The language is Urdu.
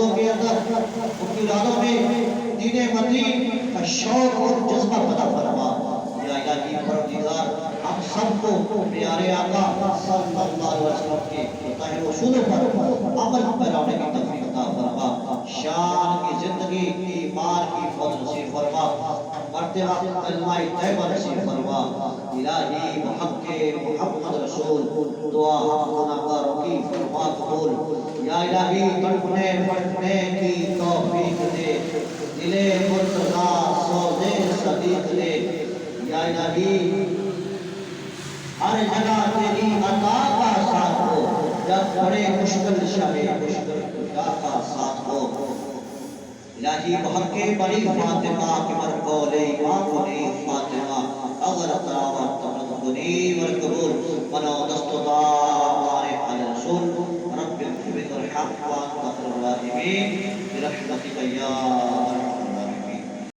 اولادوں کے اندر، ان کی اولادوں میں دین مدین کا شوق اور جذبہ پیدا فرما۔ یا الہی پروردگار، ہم سب کو پیارے آقا صلی اللہ علیہ وسلم کے مطہر اصولوں پر عمل پیرانے کی توفیق عطا فرما۔ شان کی زندگی، ایمان کی فوج نصیب فرما، مرتبہ کلمہ طیبہ نصیب فرما۔ الہی بحق محمد رسول دعا ہم گناہگاروں کی فرما قبول۔ یا الہی تڑپنے پڑھنے کی توفیق دے، دل مرتضی سوز صدیق دے۔ یا الہی ہر جگہ تیری عطا کا ساتھ ہو، جب بڑے مشکل شب مشکل کشا کا ساتھ ہو۔ الہی بحق بڑی فاطمہ کے مرقول امام کنی فاطمہ اگر تراوت تمنی والقبول منو دست و دار علی رسول رب اغفر ورحم وانت خیر الراحمین برحمتک یا